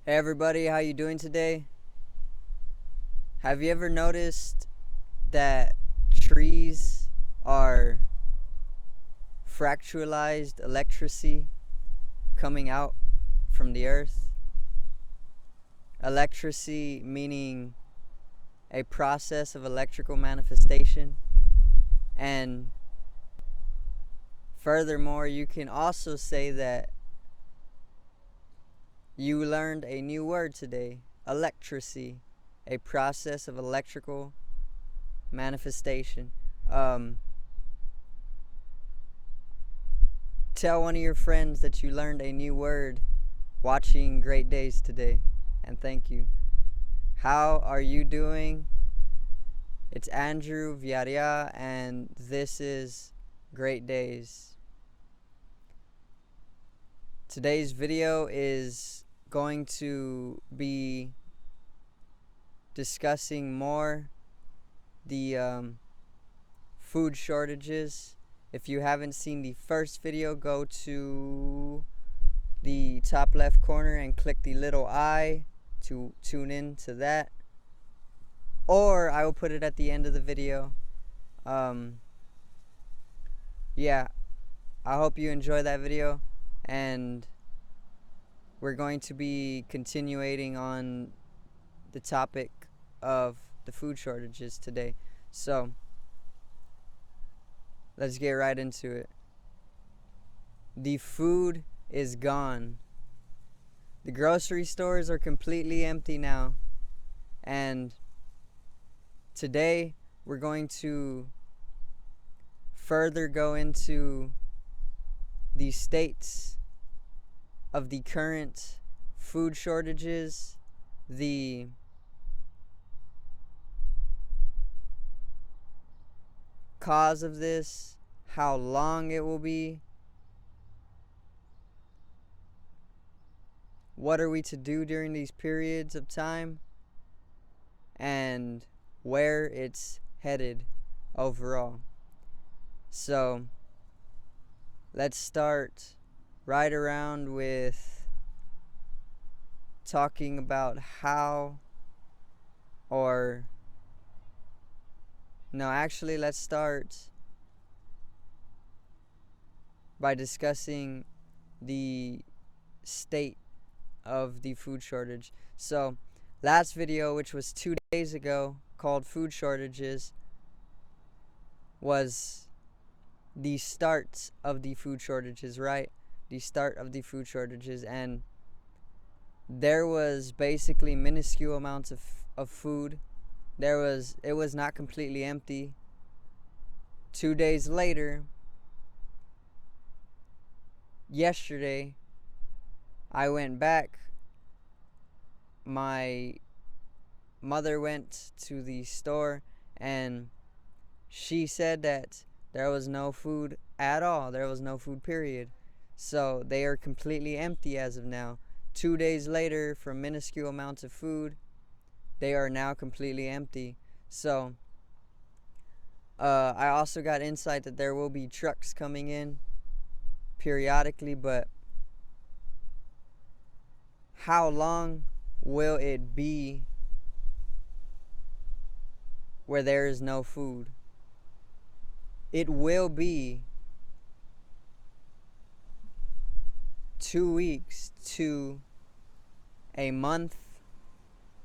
Hey everybody, how you doing today? Have you ever noticed that trees are fractalized electricity coming out from the earth? Electricity meaning a process of electrical manifestation. And furthermore, you can also say that you learned a new word today, electricity, a process of electrical manifestation. Tell one of your friends that you learned a new word watching Great Days today, and thank you. How are you doing? It's Andrew Viaria, and this is Great Days. Today's video is going to be discussing more the food shortages. If you haven't seen the first video, go to the top left corner and click the little I to tune in to that, or I will put it at the end of the video. Yeah, I hope you enjoy that video, and we're going to be continuing on the topic of the food shortages today. So let's get right into it. The food is gone. The grocery stores are completely empty now. And today we're going to further go into the states of the current food shortages, the cause of this, how long it will be, what are we to do during these periods of time, and where it's headed overall. So let's start right around with talking about let's start by discussing the state of the food shortage. So last video, which was 2 days ago, called Food Shortages, was the start of the food shortages, right? The start of the food shortages, and there was basically minuscule amounts of food. It was not completely empty. 2 days later, yesterday, I went back. My mother went to the store and she said that there was no food at all. There was no food, period. So they are completely empty as of now. 2 days later, from minuscule amounts of food, they are now completely empty. So I also got insight that there will be trucks coming in periodically, but how long will it be where there is no food? It will be 2 weeks to a month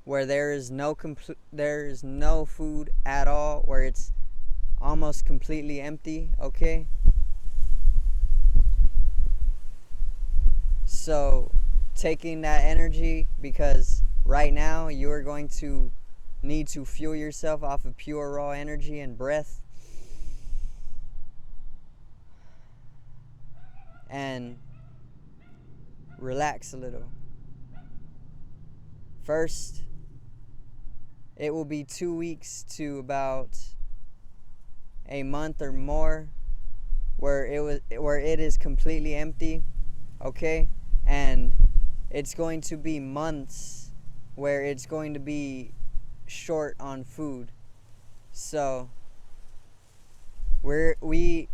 where there is no food at all, where it's almost completely empty, okay? So taking that energy, because right now you are going to need to fuel yourself off of pure raw energy and breath, and relax a little. First, it will be 2 weeks to about a month or more where it is completely empty, okay? And it's going to be months where it's going to be short on food. So we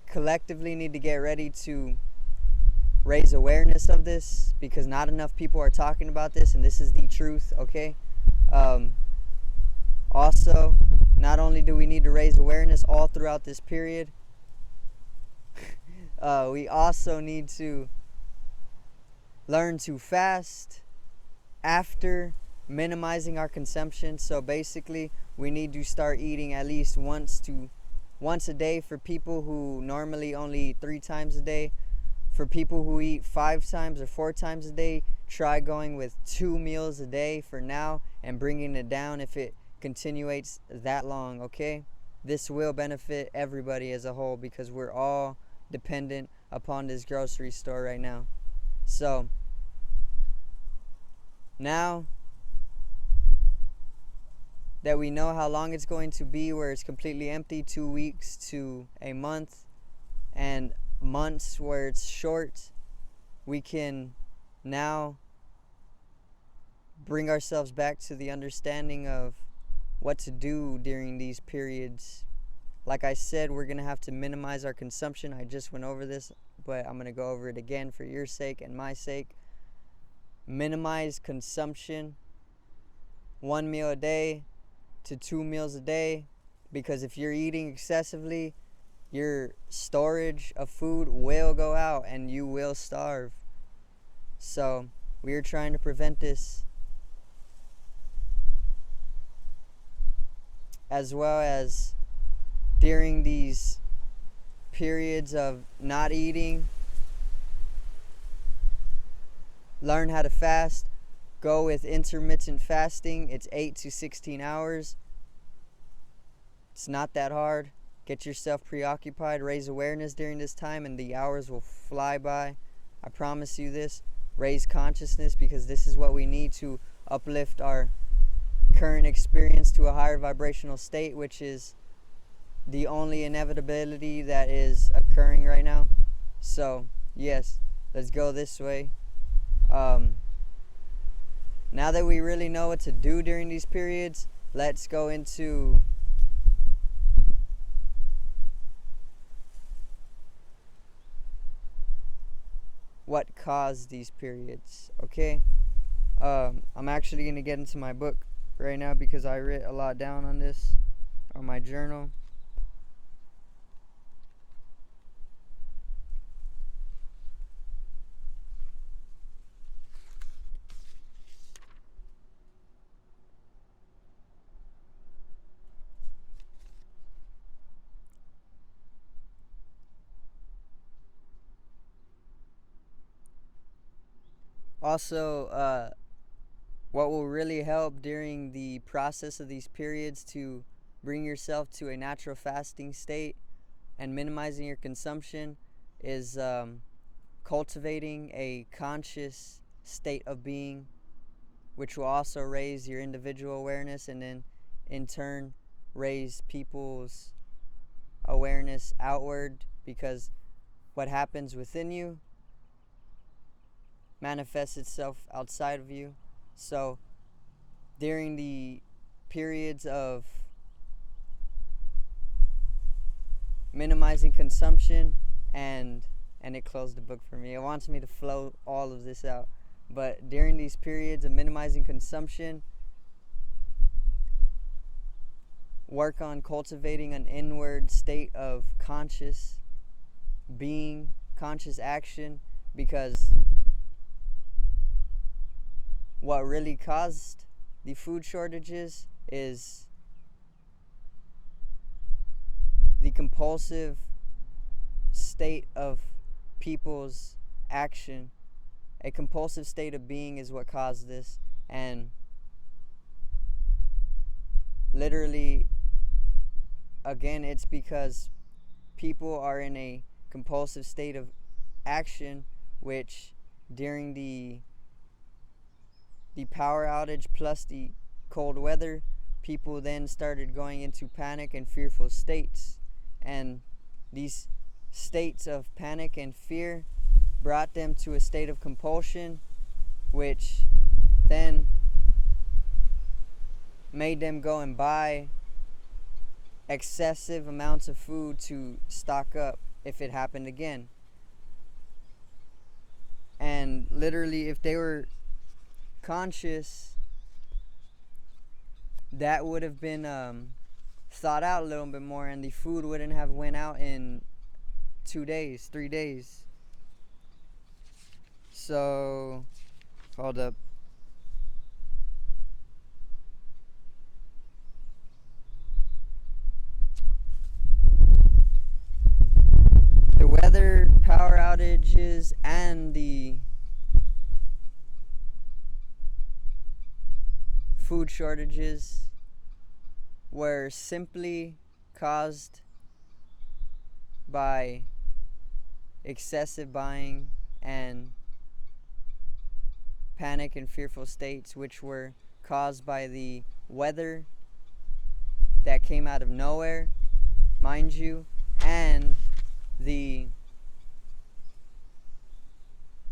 collectively need to get ready to raise awareness of this, because not enough people are talking about this, and this is the truth, okay? Um, Also, not only do we need to raise awareness all throughout this period, we also need to learn to fast after minimizing our consumption. So basically, we need to start eating at least once a day for people who normally only eat 3 times a day. For people who eat 5 times or 4 times a day, try going with 2 meals a day for now and bringing it down if it continuates that long, okay? This will benefit everybody as a whole, because we're all dependent upon this grocery store right now. So, now that we know how long it's going to be where it's completely empty, 2 weeks to a month, and months where it's short, we can now bring ourselves back to the understanding of what to do during these periods. Like I said, we're going to have to minimize our consumption. I just went over this, but I'm going to go over it again for your sake and my sake. Minimize consumption, 1 meal a day to 2 meals a day, because if you're eating excessively, your storage of food will go out and you will starve. So we are trying to prevent this, as well as during these periods of not eating, learn how to fast. Go with intermittent fasting. It's 8 to 16 hours. It's not that hard. Get yourself preoccupied, raise awareness during this time, and the hours will fly by. I promise you this. Raise consciousness, because this is what we need to uplift our current experience to a higher vibrational state, which is the only inevitability that is occurring right now. So, yes, let's go this way. Now that we really know what to do during these periods, let's go into what caused these periods, okay? I'm actually going to get into my book right now, because I wrote a lot down on this, on my journal. Also, what will really help during the process of these periods to bring yourself to a natural fasting state and minimizing your consumption is cultivating a conscious state of being, which will also raise your individual awareness, and then in turn raise people's awareness outward, because what happens within you manifests itself outside of you. So during the periods of minimizing consumption, and it closed the book for me. It wants me to flow all of this out. But during these periods of minimizing consumption, work on cultivating an inward state of conscious being, conscious action, because what really caused the food shortages is the compulsive state of people's action. A compulsive state of being is what caused this, and literally, again, it's because people are in a compulsive state of action, which during the power outage plus the cold weather, people then started going into panic and fearful states, and these states of panic and fear brought them to a state of compulsion, which then made them go and buy excessive amounts of food to stock up if it happened again. And literally, if they were conscious, that would have been thought out a little bit more, and the food wouldn't have went out in 2 days, 3 days. So, hold up. The weather, power outages, and the food shortages were simply caused by excessive buying and panic and fearful states, which were caused by the weather that came out of nowhere, mind you, and the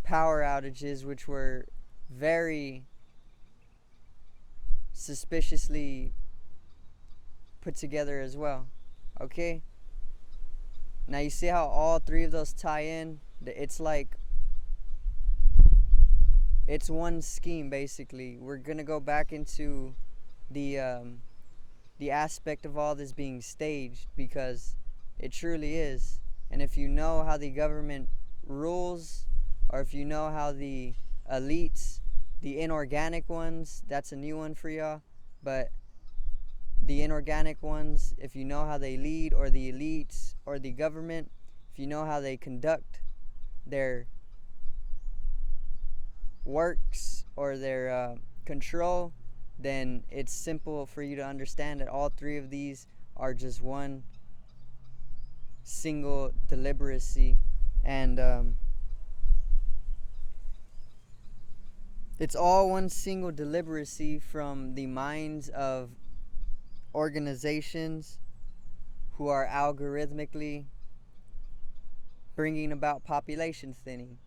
power outages, which were very suspiciously put together as well. Okay? Now you see how all three of those tie in? It's like, it's one scheme basically. We're gonna go back into the aspect of all this being staged, because it truly is. And if you know how the government rules, or if you know how the elites, the inorganic ones, that's a new one for y'all, but the inorganic ones, if you know how they lead, or the elites, or the government, if you know how they conduct their works or their control, then it's simple for you to understand that all three of these are just one single deliberacy. And it's all one single deliberacy from the minds of organizations who are algorithmically bringing about population thinning.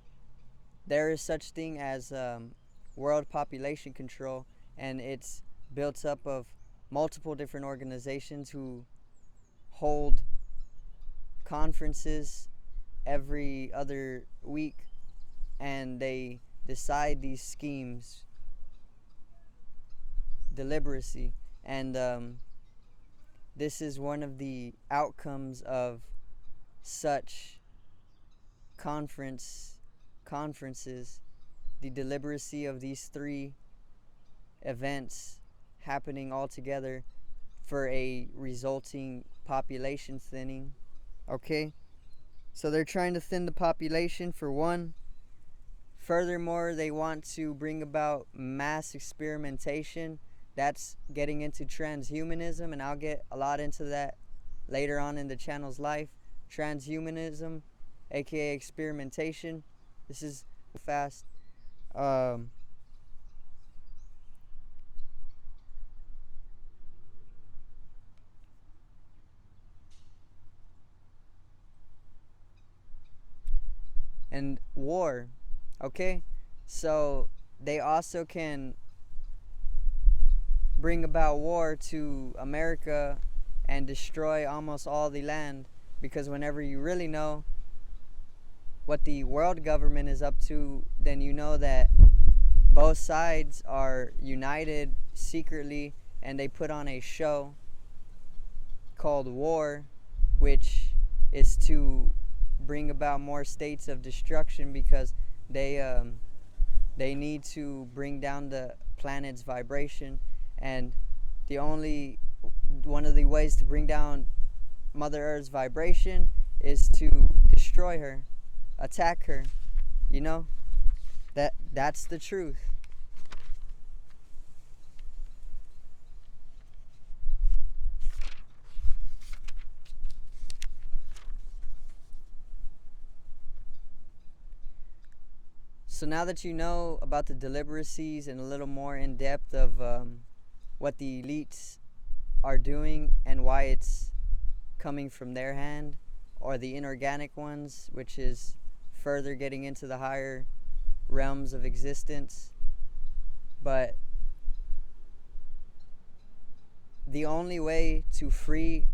There is such thing as world population control, and it's built up of multiple different organizations who hold conferences every other week, and they decide these schemes. Deliberacy. And this is one of the outcomes of such conferences, the deliberacy of these three events happening all together for a resulting population thinning. Okay? So they're trying to thin the population for one. Furthermore, they want to bring about mass experimentation. That's getting into transhumanism, and I'll get a lot into that later on in the channel's life. Transhumanism, aka experimentation. This is fast. And war. Okay? So they also can bring about war to America and destroy almost all the land, because whenever you really know what the world government is up to, then you know that both sides are united secretly, and they put on a show called war, which is to bring about more states of destruction, because they need to bring down the planet's vibration. And one of the ways to bring down Mother Earth's vibration is to destroy her, attack her. You know, that's the truth. So now that you know about the deliberacies and a little more in depth of what the elites are doing and why it's coming from their hand, or the inorganic ones, which is further getting into the higher realms of existence. But the only way to free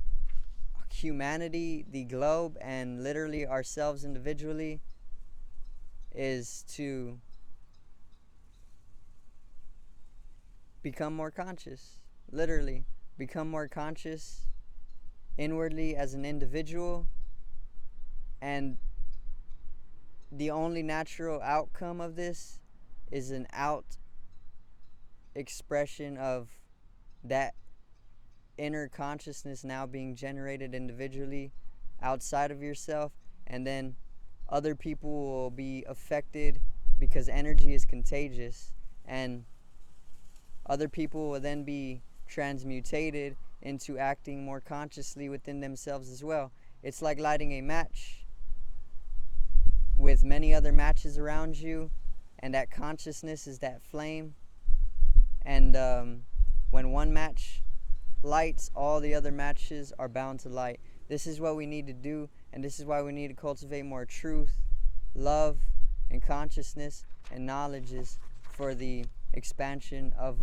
humanity, the globe, and literally ourselves individually is to become more conscious. Literally, become more conscious inwardly as an individual, and the only natural outcome of this is an out expression of that inner consciousness now being generated individually outside of yourself, and then other people will be affected because energy is contagious, and other people will then be transmutated into acting more consciously within themselves as well. It's like lighting a match with many other matches around you, and that consciousness is that flame, and when one match lights, all the other matches are bound to light. This is what we need to do, and this is why we need to cultivate more truth, love, and consciousness and knowledges for the expansion of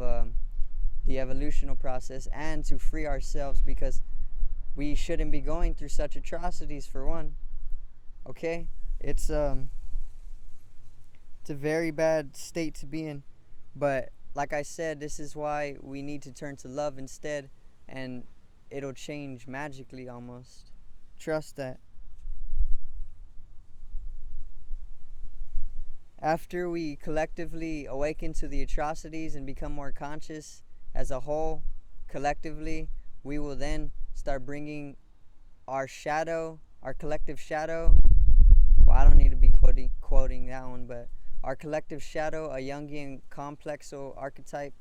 the evolutional process, and to free ourselves, because we shouldn't be going through such atrocities, for one. Okay? It's a very bad state to be in, but like I said, this is why we need to turn to love instead, and it'll change magically almost. Trust that. After we collectively awaken to the atrocities and become more conscious as a whole, collectively, we will then start bringing our shadow, our collective shadow. Well, I don't need to be quoting that one, but our collective shadow, a Jungian complexo archetype,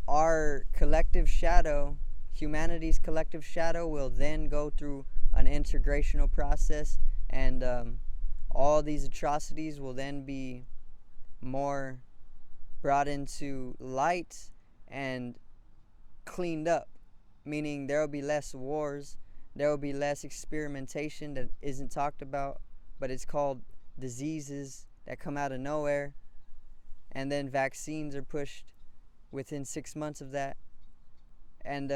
our collective shadow, humanity's collective shadow, will then go through an integrational process, and all these atrocities will then be more brought into light and cleaned up, meaning there will be less wars, there will be less experimentation that isn't talked about, but it's called diseases that come out of nowhere, and then vaccines are pushed within 6 months of that, and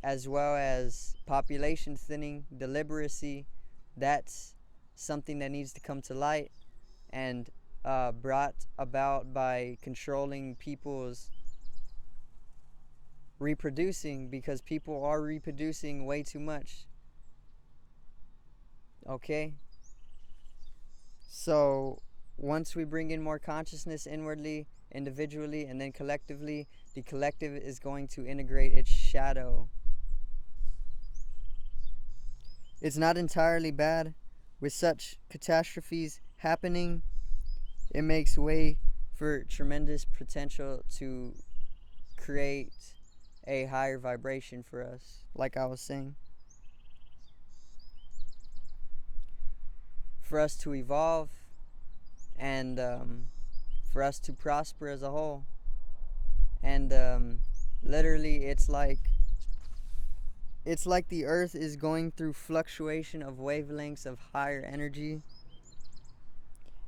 as well as population thinning, deliberacy. That's something that needs to come to light, and brought about by controlling people's reproducing, because people are reproducing way too much. Okay? So once we bring in more consciousness inwardly, individually, and then collectively, the collective is going to integrate its shadow. It's not entirely bad. With such catastrophes happening, it makes way for tremendous potential to create a higher vibration for us, like I was saying. For us to evolve, and for us to prosper as a whole. And literally, it's like the earth is going through fluctuation of wavelengths of higher energy,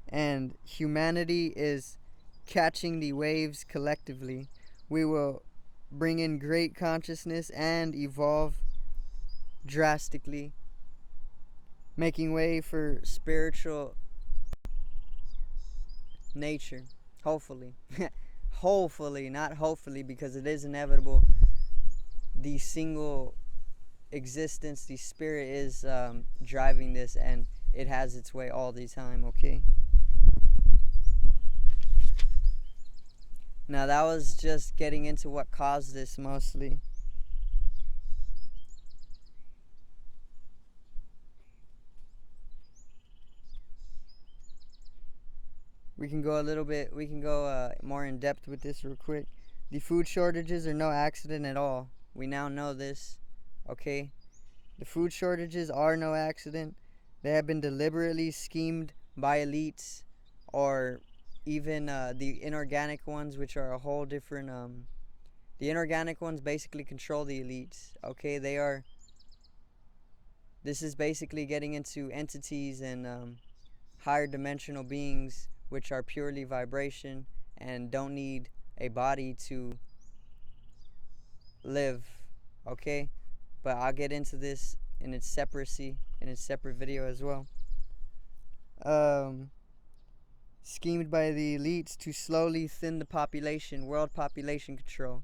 and humanity is catching the waves collectively. We will bring in great consciousness and evolve drastically, making way for spiritual nature, hopefully. Hopefully, not hopefully, because it is inevitable. The single existence, the spirit, is driving this, and it has its way all the time. Okay? Now that was just getting into what caused this mostly. We can go more in depth with this real quick. The food shortages are no accident at all. We now know this. Okay? The food shortages are no accident. They have been deliberately schemed by elites, or even the inorganic ones, which are a whole different the inorganic ones basically control the elites. Okay? This is basically getting into entities and higher dimensional beings, which are purely vibration and don't need a body to live. Okay? But I'll get into this in its separate video as well. um, schemed by the elites to slowly thin the population, world population control.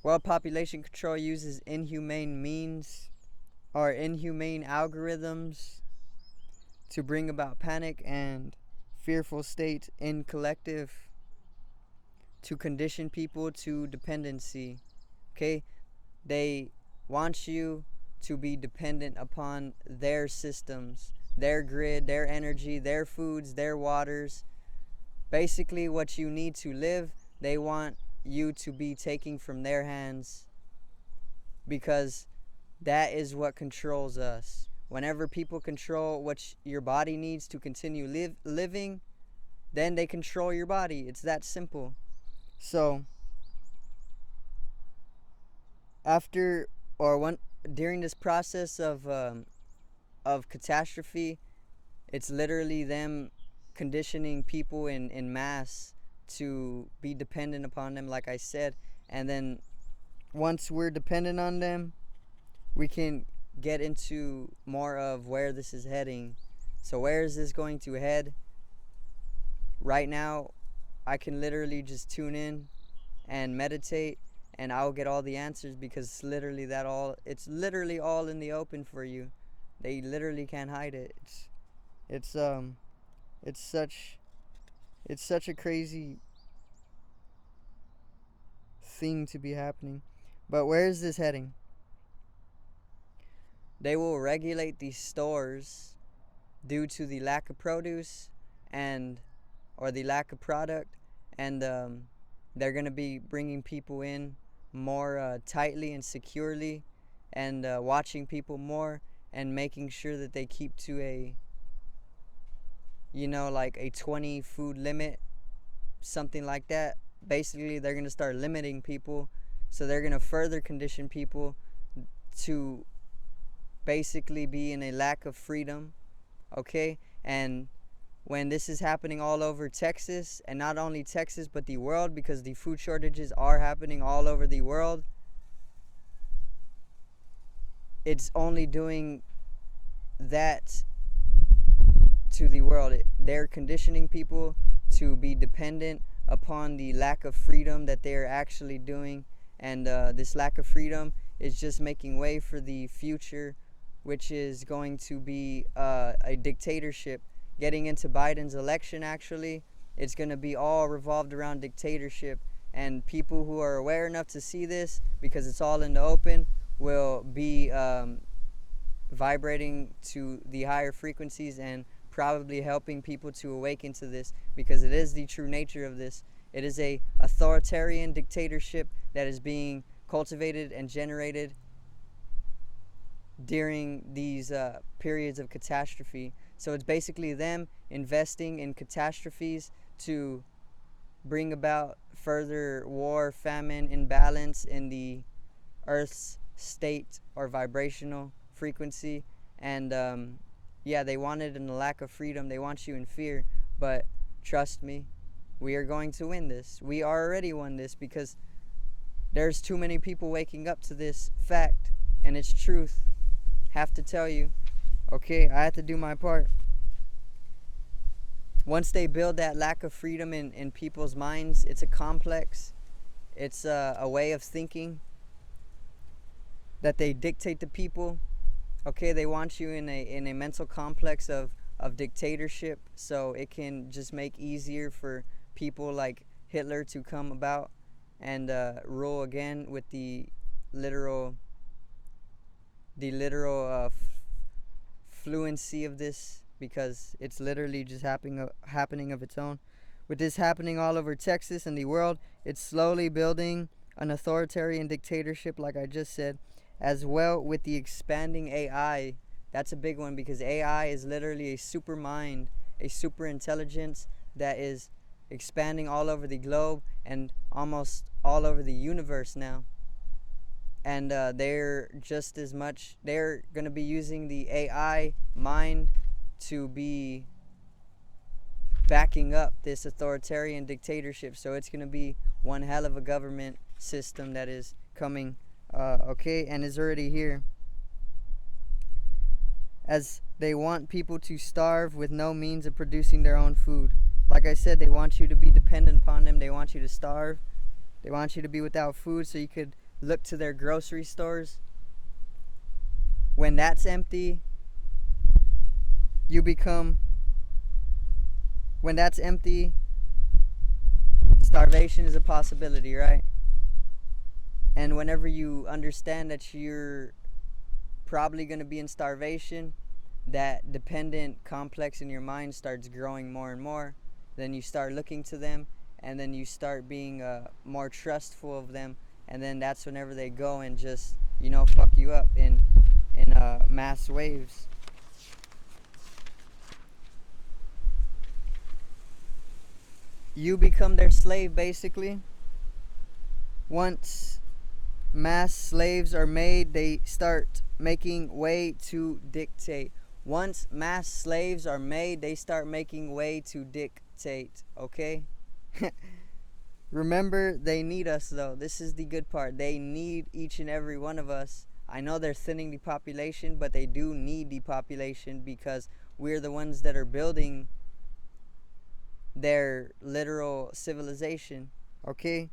World population control uses inhumane means or inhumane algorithms to bring about panic and fearful state in collective, to condition people to dependency. Okay? They want you to be dependent upon their systems, their grid, their energy, their foods, their waters. Basically, what you need to live, they want you to be taking from their hands, because that is what controls us. Whenever people control what your body needs to continue living, then they control your body. It's that simple. So, after or when during this process of catastrophe, it's literally them conditioning people in mass to be dependent upon them, like I said. And then once we're dependent on them, we can get into more of where this is heading. So where is this going to head? Right now, I can literally just tune in and meditate, and I'll get all the answers, because it's literally all in the open for you. They literally can't hide it. It's it's such it's such a crazy thing to be happening. But where is this heading? They will regulate these stores due to the lack of produce and or the lack of product, and they're going to be bringing people in more tightly and securely, and watching people more, and making sure that they keep to a, like a 20 food limit, something like that. Basically, they're going to start limiting people, so they're going to further condition people to basically be in a lack of freedom. Okay? And when this is happening all over Texas, and not only Texas but the world, because the food shortages are happening all over the world, it's only doing that to the world. They're conditioning people to be dependent upon the lack of freedom that they're actually doing, and this lack of freedom is just making way for the future, which is going to be a dictatorship. Getting into Biden's election, actually, it's going to be all revolved around dictatorship, and people who are aware enough to see this, because it's all in the open, will be vibrating to the higher frequencies and probably helping people to awaken to this, because it is the true nature of this. It is a authoritarian dictatorship that is being cultivated and generated during these periods of catastrophe. So it's basically them investing in catastrophes to bring about further war, famine, imbalance in the Earth's state or vibrational frequency. And they want it in a lack of freedom. They want you in fear. But trust me, we are going to win this. We already won this, because there's too many people waking up to this fact, and it's truth. Have to tell you. Okay, I have to do my part. Once they build that lack of freedom in people's minds, it's a complex. It's a way of thinking that they dictate to people. Okay, they want you in a mental complex of dictatorship, so it can just make easier for people like Hitler to come about and rule again with the literal fluency of this, because it's literally just happening of its own. With this happening all over Texas and the world, it's slowly building an authoritarian dictatorship, like I just said, as well with the expanding AI. That's a big one, because AI is literally a super mind, a super intelligence that is expanding all over the globe and almost all over the universe now. And they're going to be using the AI mind to be backing up this authoritarian dictatorship. So it's going to be one hell of a government system that is coming, and is already here. as they want people to starve with no means of producing their own food. Like I said, they want you to be dependent upon them. They want you to starve. They want you to be without food so you could look to their grocery stores. When that's empty, you become, when that's empty, starvation is a possibility, right? And whenever you understand that you're probably going to be in starvation, that dependent complex in your mind starts growing more and more. Then you start looking to them, and then you start being more trustful of them, and then that's whenever they go and just, fuck you up in mass waves. You become their slave, basically. Once mass slaves are made, they start making way to dictate. Once mass slaves are made, they start making way to dictate, okay? Remember, they need us, though. This is the good part. They need each and every one of us. I know they're thinning the population, but they do need the population because we're the ones that are building their literal civilization, okay?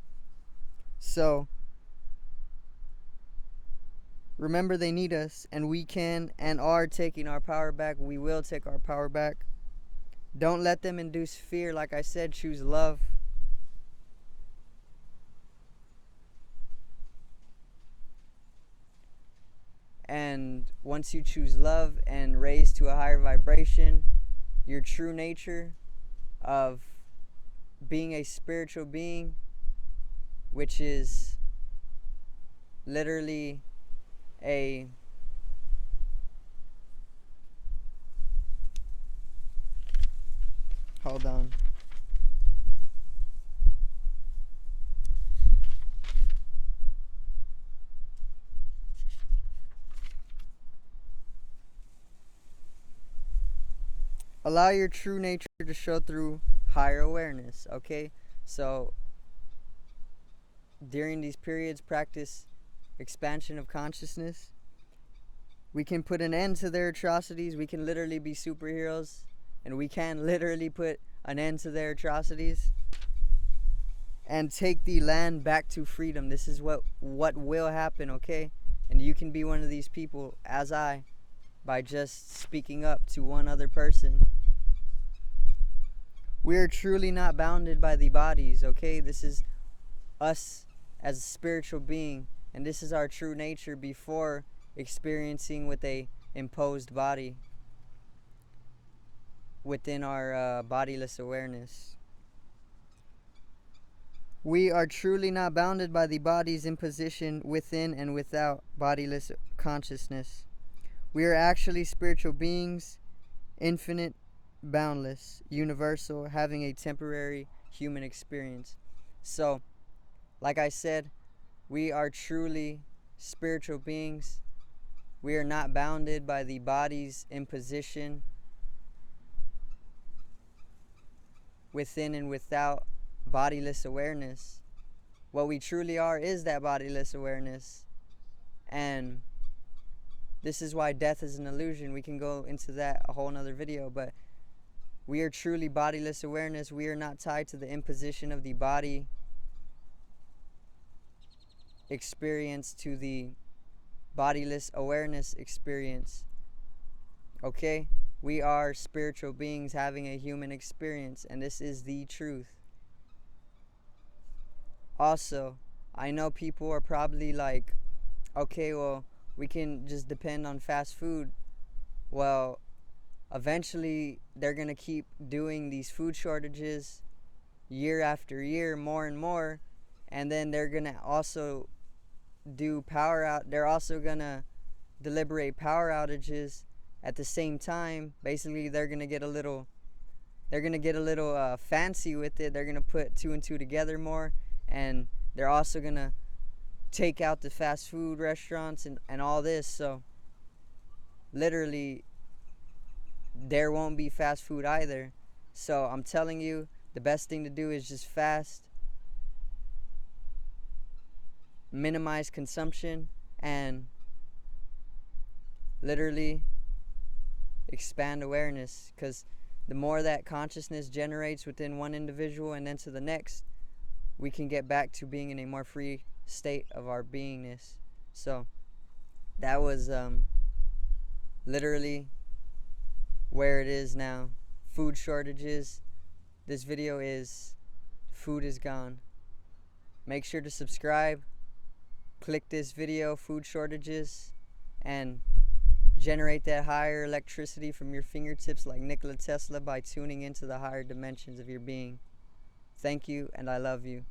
So remember, they need us, and we can and are taking our power back. We will take our power back. Don't let them induce fear. Like I said, choose love. And once you choose love and raise to a higher vibration, your true nature of being a spiritual being, which is literally hold on. Allow your true nature to show through higher awareness, okay? So during these periods, practice expansion of consciousness. We can put an end to their atrocities. We can literally be superheroes, and we can literally put an end to their atrocities and take the land back to freedom. This is what will happen, okay? And you can be one of these people, as I, by just speaking up to one other person. We are truly not bounded by the bodies, okay? This is us as a spiritual being, and this is our true nature before experiencing with a imposed body within our bodiless awareness. We are truly not bounded by the body's imposition within and without bodiless consciousness. We are actually spiritual beings, infinite, boundless, universal, having a temporary human experience. So, like I said, we are truly spiritual beings. We are not bounded by the body's imposition within and without bodiless awareness. What we truly are is that bodiless awareness. And this is why death is an illusion. We can go into that a whole nother video, but we are truly bodiless awareness. We are not tied to the imposition of the body experience, to the bodiless awareness experience. Okay? We are spiritual beings having a human experience, and this is the truth. Also, I know people are probably like, okay, well, we can just depend on fast food. Well, eventually they're going to keep doing these food shortages year after year, more and more, and then they're going to also do power out. They're also going to deliberate power outages at the same time. Basically, they're going to get a little fancy with it. They're going to put two and two together more, and they're also going to take out the fast food restaurants and all this. So literally there won't be fast food either. So I'm telling you, the best thing to do is just fast, minimize consumption, and literally expand awareness, because the more that consciousness generates within one individual and then to the next, we can get back to being in a more free state of our beingness. So that was literally where it is now. Food shortages. This video is food is gone. Make sure to subscribe. Click this video, food shortages, and generate that higher electricity from your fingertips like Nikola Tesla by tuning into the higher dimensions of your being. Thank you, and I love you.